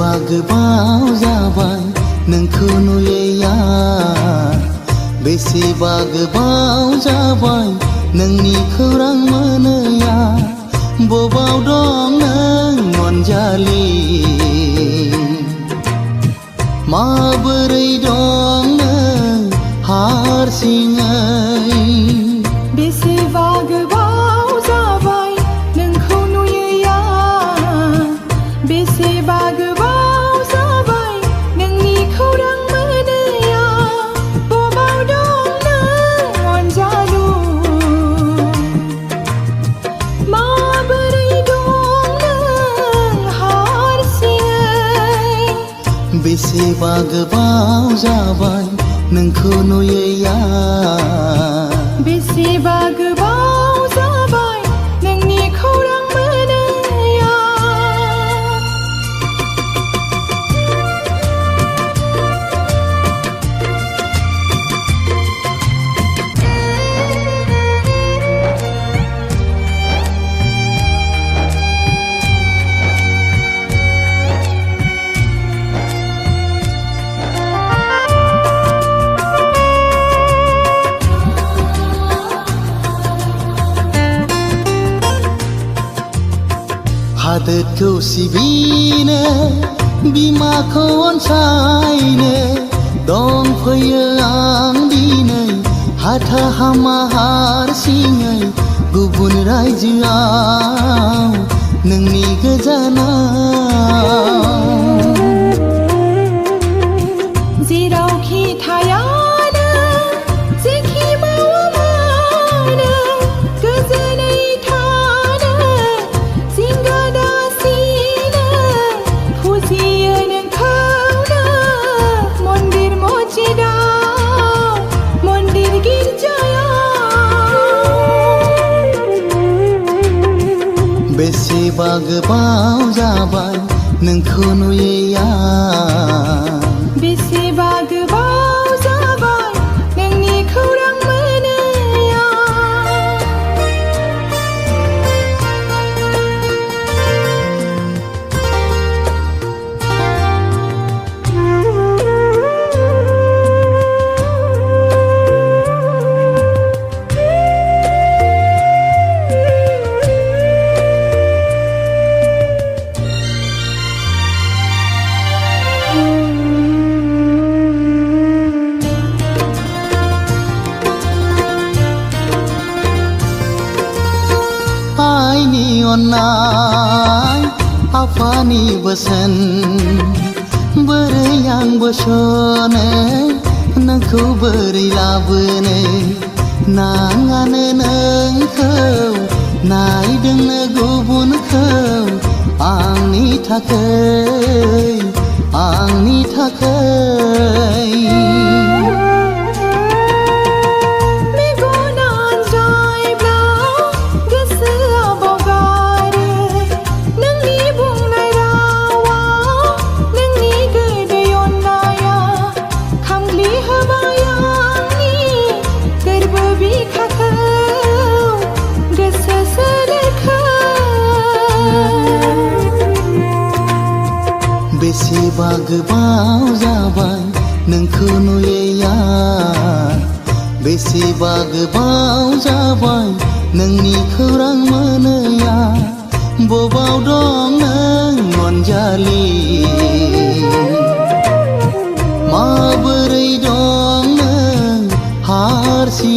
बेसेबा गोबाव जाबाय नोंखौ नुयैया बेसेबा गोबाव जाबाय नोंनि खौरां मोनैया बबाव दं नों अनजालि माबोरै दं नों हारसिङै बेसेबा गोबाव जाबाय नोंखौ नुयैया बेसेबा गोबाव जाबाय नोंनि खौरां मोनैया बबाव दं नों अनजालु माबोरै दं नों हारसिङै बेसेबा गोबाव जाबाय नोंखौ नुयैया बेसेबा गोबाव जाबाय नोंनि खौरां मोनैया हादोरखौ सिबिनो बिमाखौ अनसायनो दंफैयो आं दिनै हाथा हामा हारसिङै गुबुन रायजोआव नोंनि गोजानाव जेरावखि थायानो जेखि मावा मानो गोजोनै थानो जिंगा दासिनो फुजियो नोंखौनो मन्दिर मस्जिदाव मन्दिर गिर्जायाव बेसेबा गोबाव जाबाय नोंखौ नुयैया बेसेबा गोबाव जाबाय नोंनि खौरां मोनैया आइनि अननाय आफानि बोसोन बोरै आंबो सनो नोंखौ बोरै लाबोनो नाङानो नोंखौ नायदोंनो गुबुनखौ आंनि थाखाय बेसेबा गोबाव जाबाय नोंखौ नुयैया बेसेबा गोबाव जाबाय नोंनि खौरां मोनैया बबाव दं नों अनजालि माबोरै दं नों हारसिङै